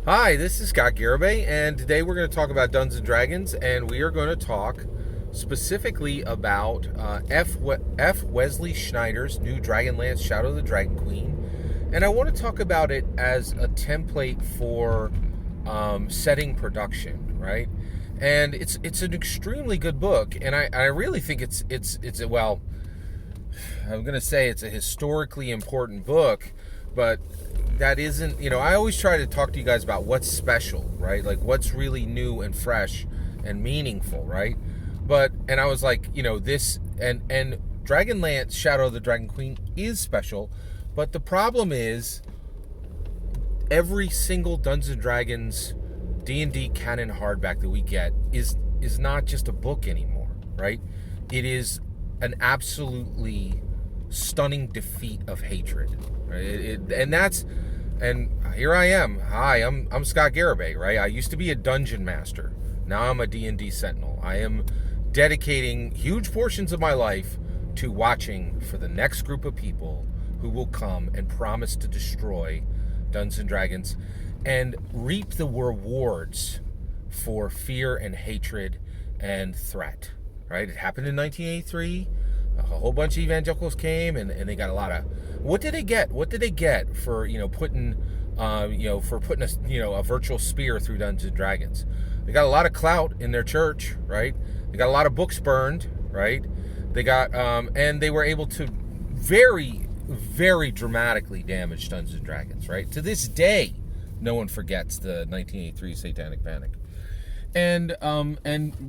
Hi, this is Scott Garibay, and today we're going to talk about Dungeons & Dragons, and we are going to talk specifically about F. Wesley Schneider's new Dragonlance, Shadow of the Dragon Queen. And I want to talk about it as a template for setting production, right? And it's an extremely good book, and I really think it's well, I'm going to say it's a historically important book, but that isn't, I always try to talk to you guys about what's special, right? Like what's really new and fresh and meaningful, right? And I was like, this and Dragonlance, Shadow of the Dragon Queen is special, but the problem is every single Dungeons & Dragons D&D canon hardback that we get is not just a book anymore, right? It is an absolutely stunning defeat of hatred, right? And here I am. Hi, I'm Scott Garibay, right? I used to be a dungeon master. Now I'm a D&D sentinel. I am dedicating huge portions of my life to watching for the next group of people who will come and promise to destroy Dungeons & Dragons and reap the rewards for fear and hatred and threat, right? It happened in 1983. A whole bunch of evangelicals came and they got a lot of, what did they get for putting a virtual spear through Dungeons & Dragons? They got a lot of clout in their church, right? They got a lot of books burned, right? They got and they were able to very, very dramatically damage Dungeons & Dragons, right? To this day, no one forgets the 1983 Satanic Panic. And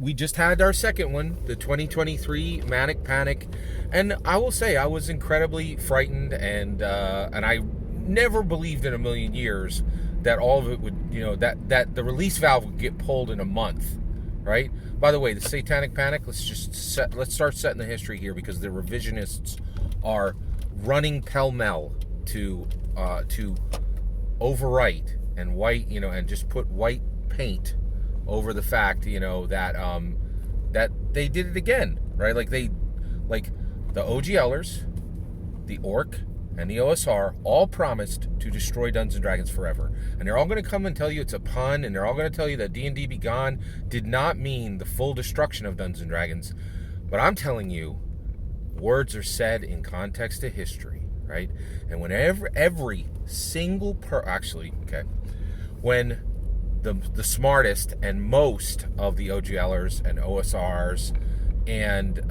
we just had our second one, the 2023 Manic Panic, and I will say I was incredibly frightened, and I never believed in a million years that all of it would, that the release valve would get pulled in a month, right? By the way, the Satanic Panic, let's start setting the history here, because the revisionists are running pell-mell to overwrite and white, and just put white paint over the fact, that they did it again, right? Like the OGLers, the Orc, and the OSR all promised to destroy Dungeons & Dragons forever. And they're all going to come and tell you it's a pun, and they're all going to tell you that D&D Begone did not mean the full destruction of Dungeons & Dragons. But I'm telling you, words are said in context of history, right? And whenever every single when the smartest and most of the OGLers and OSRs and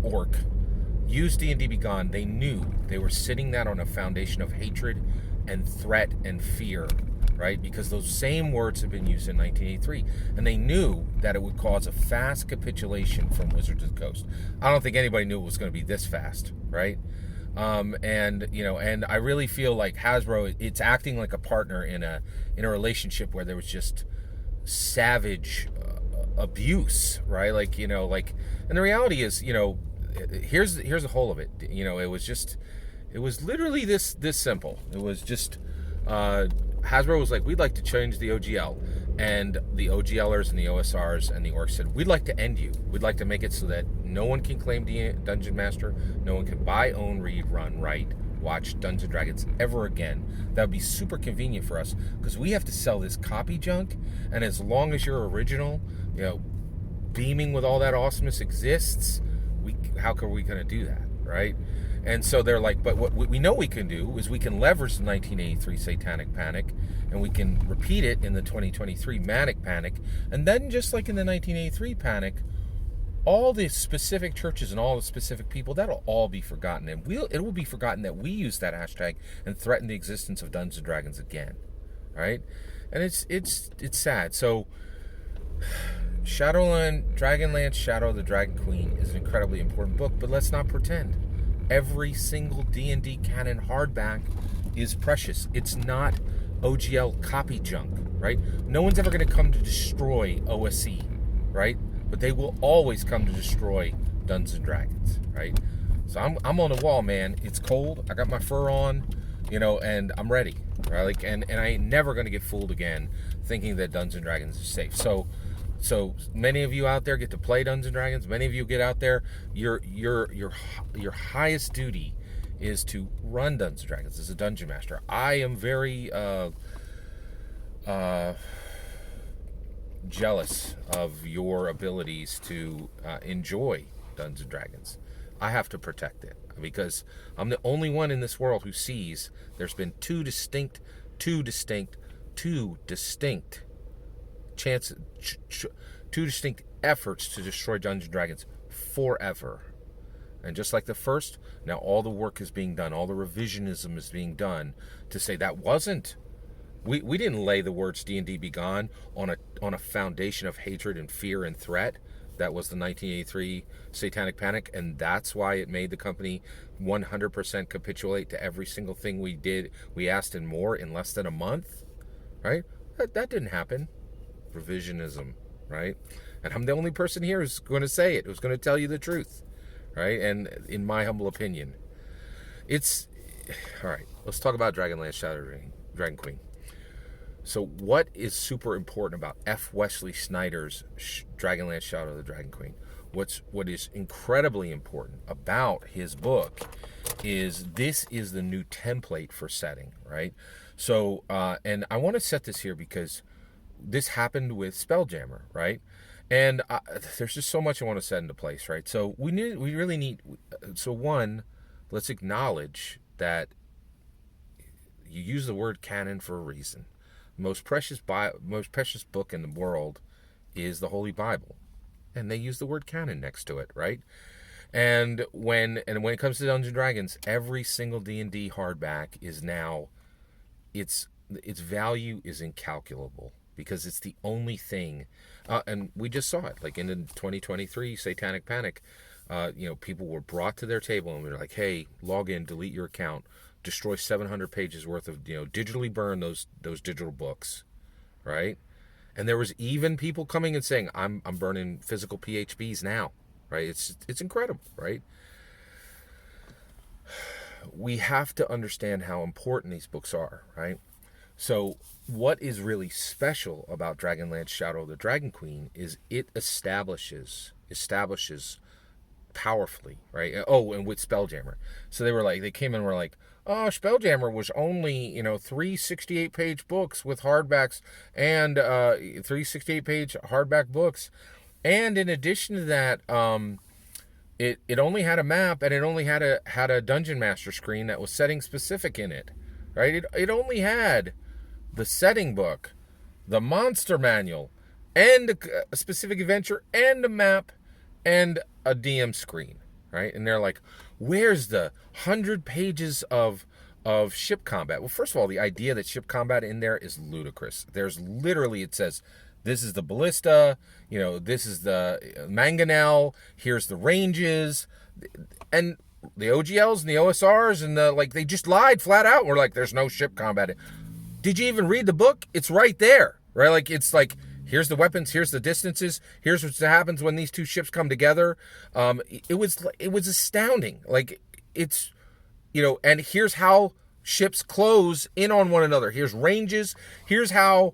Orc used D&D Begone, they knew they were sitting that on a foundation of hatred and threat and fear, right? Because those same words had been used in 1983, and they knew that it would cause a fast capitulation from Wizards of the Coast. I don't think anybody knew it was going to be this fast, right? And I really feel like Hasbro, it's acting like a partner in a relationship where there was just savage abuse, right? And the reality is, here's the whole of it. It was literally this simple. It was just Hasbro was like, we'd like to change the OGL, and the OGLers and the OSRs and the Orcs said, we'd like to end you. We'd like to make it so that no one can claim Dungeon Master, no one can buy, own, read, run, write, watch Dungeons & Dragons ever again. That would be super convenient for us, because we have to sell this copy junk, and as long as your original, beaming with all that awesomeness exists, how are we going to do that, right? And so they're like, but what we know we can do is we can leverage the 1983 Satanic Panic, and we can repeat it in the 2023 Manic Panic, and then just like in the 1983 Panic, all the specific churches and all the specific people, that'll all be forgotten, and it will be forgotten that we used that hashtag and threatened the existence of Dungeons & Dragons again, right? And it's sad. So Dragonlance, Shadow of the Dragon Queen is an incredibly important book, but let's not pretend. Every single D&D canon hardback is precious. It's not OGL copy junk, right? No one's ever going to come to destroy OSE, right? But they will always come to destroy Dungeons & Dragons, right? So I'm on the wall, man. It's cold. I got my fur on, and I'm ready, right? And I ain't never going to get fooled again thinking that Dungeons & Dragons is safe. So many of you out there get to play Dungeons & Dragons. Many of you get out there. Your highest duty is to run Dungeons & Dragons as a dungeon master. I am very jealous of your abilities to enjoy Dungeons and Dragons. I have to protect it because I'm the only one in this world who sees there's been two distinct chances, two distinct efforts to destroy Dungeons and Dragons forever. And just like the first, now all the work is being done, all the revisionism is being done to say that wasn't. We didn't lay the words D&D be gone on a foundation of hatred and fear and threat. That was the 1983 Satanic Panic, and that's why it made the company 100% capitulate to every single thing we did. We asked and more in less than a month, right? That didn't happen. Revisionism, right? And I'm the only person here who's going to say it, who's going to tell you the truth, right? And in my humble opinion, it's all right. Let's talk about Dragonlance Shadow of the Dragon Queen. So what is super important about F. Wesley Snyder's Dragonlance Shadow of the Dragon Queen? What is incredibly important about his book is this is the new template for setting, right? So, and I want to set this here because this happened with Spelljammer, right? And there's just so much I want to set into place, right? So we really need. So one, let's acknowledge that you use the word canon for a reason. Most precious book in the world is the Holy Bible, and they use the word canon next to it, right? And when it comes to Dungeons and Dragons, every single D&D hardback is now its value is incalculable because it's the only thing, and we just saw it like in the 2023 Satanic Panic. People were brought to their table and they're like, "Hey, log in, delete your account." Destroy 700 pages worth of, digitally burn those digital books, right? And there was even people coming and saying, I'm burning physical PHBs now, right? It's incredible, right? We have to understand how important these books are, right? So what is really special about Dragonlance Shadow of the Dragon Queen is it establishes powerfully, right? Oh, and with Spelljammer. So they came in and were like, oh, Spelljammer was only, 3 68-page books with hardbacks and 3 68-page hardback books. And in addition to that, it only had a map and it only had a Dungeon Master screen that was setting specific in it, right? It only had the setting book, the monster manual, and a specific adventure, and a map, and a DM screen, right? And they're like, where's the 100 pages of ship combat? Well, first of all, the idea that ship combat in there is ludicrous. There's literally, it says, this is the ballista, this is the mangonel, here's the ranges, and the OGLs and the OSRs and they just lied flat out. We're like, there's no ship combat. Did you even read the book? It's right there, right? Here's the weapons, here's the distances, here's what happens when these two ships come together. It was astounding. And here's how ships close in on one another. Here's ranges. Here's how,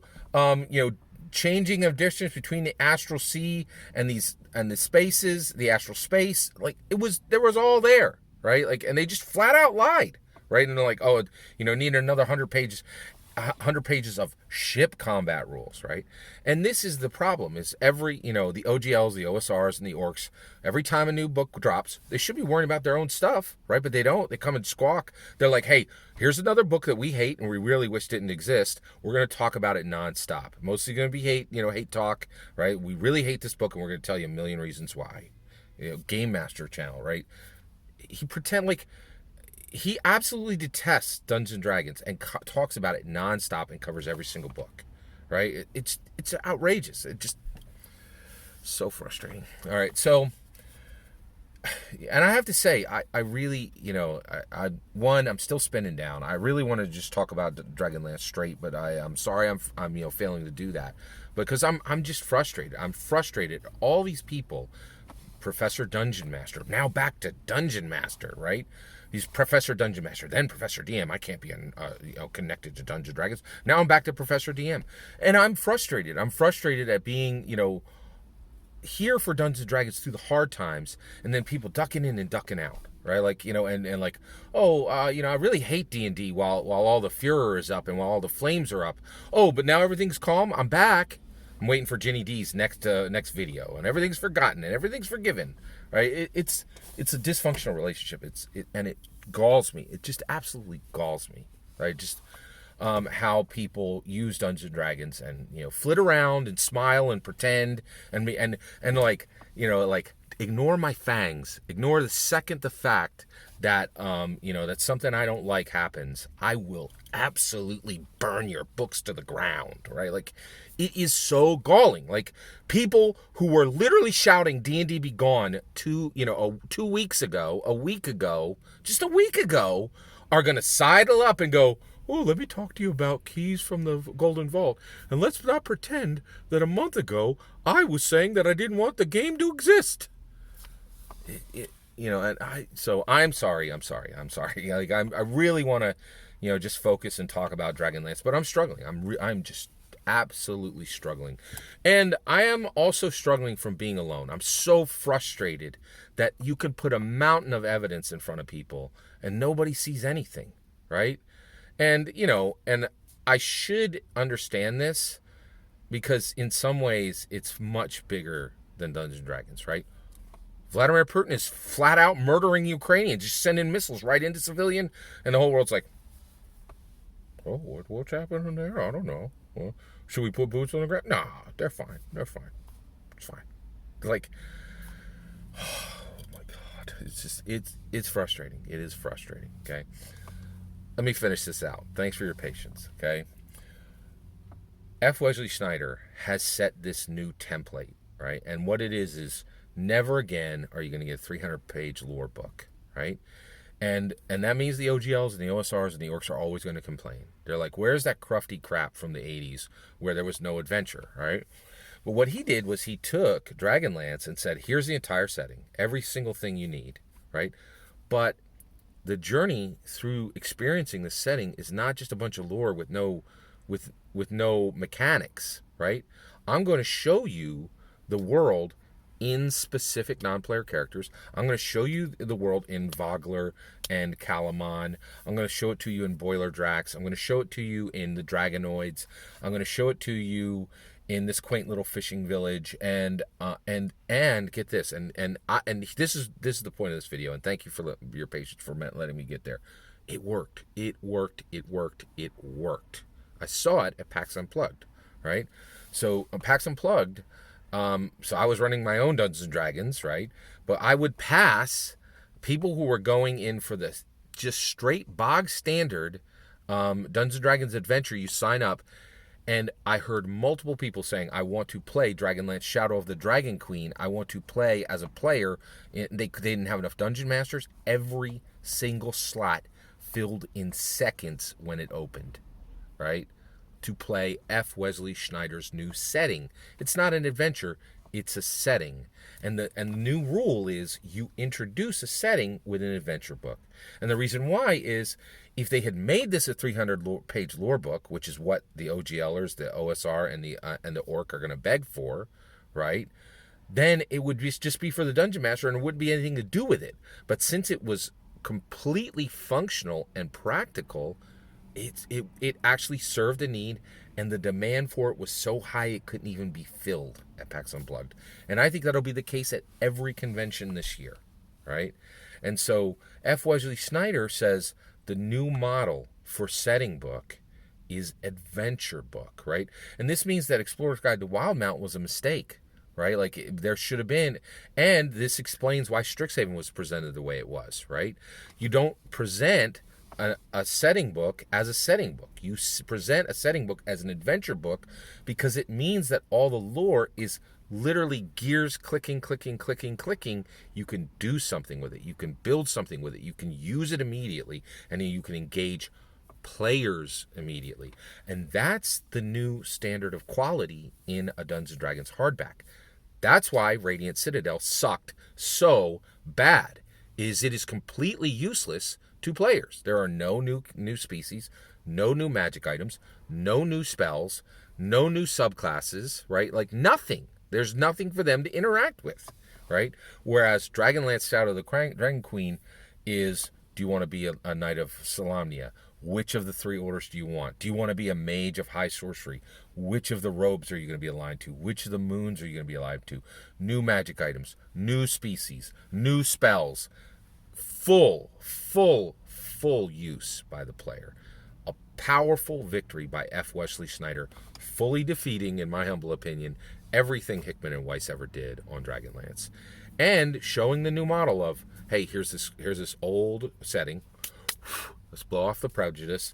changing of distance between the astral sea and the spaces, the astral space. There was all there, right? And they just flat out lied, right? And they're like, oh, need another 100 pages of ship combat rules, right? And this is the problem, is every, the OGLs, the OSRs, and the orcs, every time a new book drops, they should be worrying about their own stuff, right? But they don't. They come and squawk. They're like, hey, here's another book that we hate and we really wish didn't exist. We're going to talk about it nonstop. Mostly going to be hate talk, right? We really hate this book and we're going to tell you a million reasons why. Game Master channel, right? He absolutely detests Dungeons and Dragons and talks about it nonstop and covers every single book, right? It's outrageous. It just so frustrating. All right, so, and I have to say, I really, I'm still spinning down. I really want to just talk about Dragonlance straight, but I'm sorry I'm failing to do that because I'm just frustrated. I'm frustrated. All these people, Professor Dungeon Master, now back to Dungeon Master, right? He's Professor Dungeon Master, then Professor DM. I can't be connected to Dungeons & Dragons. Now I'm back to Professor DM. And I'm frustrated. I'm frustrated at being, here for Dungeons & Dragons through the hard times, and then people ducking in and ducking out, right? Like, and like, oh, I really hate D&D while all the furor is up and while all the flames are up. Oh, but now everything's calm. I'm back. I'm waiting for Ginny D's next video, and everything's forgotten and everything's forgiven, right? It's a dysfunctional relationship. And it galls me. It just absolutely galls me, right? Just how people use Dungeons and Dragons and flit around and smile and pretend and like like ignore my fangs, ignore the second the fact that that something I don't like happens, I will absolutely burn your books to the ground, right? Like, it is so galling. Like, people who were literally shouting D&D be gone 2 weeks ago, a week ago, just a week ago, are gonna sidle up and go, oh, let me talk to you about keys from the Golden Vault. And let's not pretend that a month ago I was saying that I didn't want the game to exist. So I'm sorry. Like, I really want to, just focus and talk about Dragonlance, but I'm struggling. I'm just absolutely struggling. And I am also struggling from being alone. I'm so frustrated that you could put a mountain of evidence in front of people and nobody sees anything, right? And, and I should understand this because in some ways it's much bigger than Dungeons & Dragons, right? Vladimir Putin is flat out murdering Ukrainians, just sending missiles right into civilian, and the whole world's like, oh, what's happening there? I don't know. Well, should we put boots on the ground? Nah, they're fine. It's fine. Like, oh my God. It's frustrating. It is frustrating, okay? Let me finish this out. Thanks for your patience, okay? F. Wesley Schneider has set this new template, right? And what it is never again are you going to get a 300-page lore book, right? And that means the OGLs and the OSRs and the orcs are always going to complain. They're like, where's that crufty crap from the 80s where there was no adventure, right? But what he did was he took Dragonlance and said, here's the entire setting, every single thing you need, right? But the journey through experiencing the setting is not just a bunch of lore with no mechanics, right? I'm going to show you the world in specific non-player characters. I'm going to show you the world in Vogler and Kalamon. I'm going to show it to you in Boiler Drax. I'm going to show it to you in the Dragonoids. I'm going to show it to you in this quaint little fishing village, and get this, and this is the point of this video, and thank you for your patience for letting me get there. It worked. I saw it at PAX Unplugged, right? So PAX Unplugged, so I was running my own Dungeons and Dragons, right? But I would pass people who were going in for this just straight bog standard Dungeons and Dragons adventure. You sign up. And I heard multiple people saying, I want to play Dragonlance Shadow of the Dragon Queen. I want to play as a player. They didn't have enough dungeon masters. Every single slot filled in seconds when it opened, right? To play F. Wesley Schneider's new setting. It's not an adventure. It's a setting. And the new rule is you introduce a setting with an adventure book. And the reason why is if they had made this a 300-page lore book, which is what the OGLers, the OSR, and the Orc are going to beg for, right? Then it would just be for the Dungeon Master and it wouldn't be anything to do with it. But since it was completely functional and practical, it actually served a need, and the demand for it was so high it couldn't even be filled at PAX Unplugged. And I think that'll be the case at every convention this year, right? And so F. Wesley Schneider says the new model for setting book is adventure book, right? And this means that Explorer's Guide to Wildemount was a mistake, right? Like, there should have been, and this explains why Strixhaven was presented the way it was, right? You don't present a setting book as a setting book. You present a setting book as an adventure book because it means that all the lore is literally gears clicking. You can do something with it. You can build something with it. You can use it immediately, and then you can engage players immediately. And that's the new standard of quality in a Dungeons & Dragons hardback. That's why Radiant Citadel sucked so bad. It is completely useless to players. There are no new species, no new magic items, no new spells, no new subclasses, right? Like, nothing. There's nothing for them to interact with, right? Whereas Dragonlance Shadow of the Dragon Queen is, do you want to be a Knight of Solamnia? Which of the 3 orders do you want? Do you want to be a Mage of High Sorcery? Which of the robes are you going to be aligned to? Which of the moons are you going to be aligned to? New magic items, new species, new spells, full use by the player. A powerful victory by F. Wesley Schneider, fully defeating, in my humble opinion, everything Hickman and Weiss ever did on Dragonlance, and showing the new model of, hey, here's this old setting. Let's blow off the prejudice.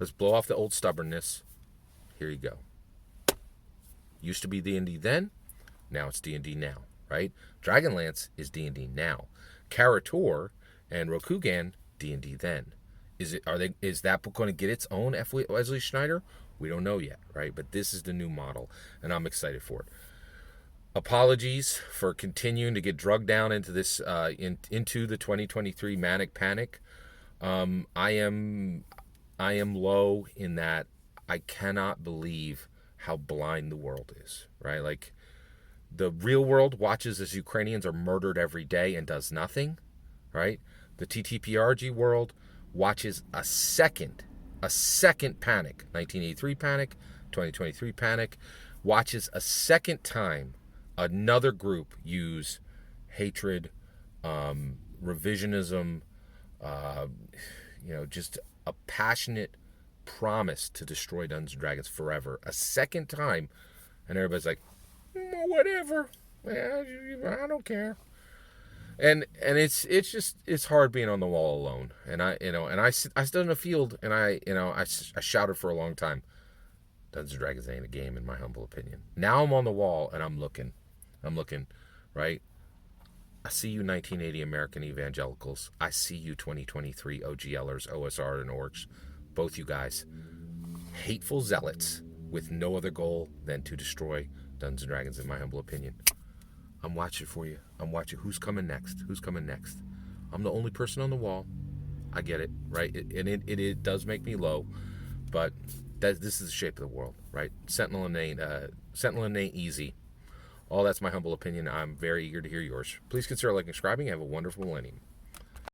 Let's blow off the old stubbornness. Here you go. Used to be D&D then, now it's D&D now, right? Dragonlance is D&D now. Karator and Rokugan, D&D then. Is that book going to get its own F. Wesley Schneider? We don't know yet, right? But this is the new model, and I'm excited for it. Apologies for continuing to get drugged down into this into the 2023 manic panic. I am low in that I cannot believe how blind the world is, right? Like, the real world watches as Ukrainians are murdered every day and does nothing, right? The TTPRG world watches a second panic, 1983 panic, 2023 panic, watches a second time another group use hatred, revisionism, just a passionate promise to destroy Dungeons and Dragons forever. A second time, and everybody's like, whatever, I don't care. And it's hard being on the wall alone. And I stood in a field, and I shouted for a long time, Dungeons and Dragons ain't a game, in my humble opinion. Now I'm on the wall, and I'm looking, right? I see you 1980 American evangelicals. I see you 2023 OGLers, OSR, and orcs. Both you guys. Hateful zealots with no other goal than to destroy Dungeons and Dragons, in my humble opinion. I'm watching for you. I'm watching who's coming next. I'm the only person on the wall. I get it, right? It does make me low, but this is the shape of the world, right? Sentinel ain't easy. All that's my humble opinion. I'm very eager to hear yours. Please consider liking and subscribing. Have a wonderful millennium.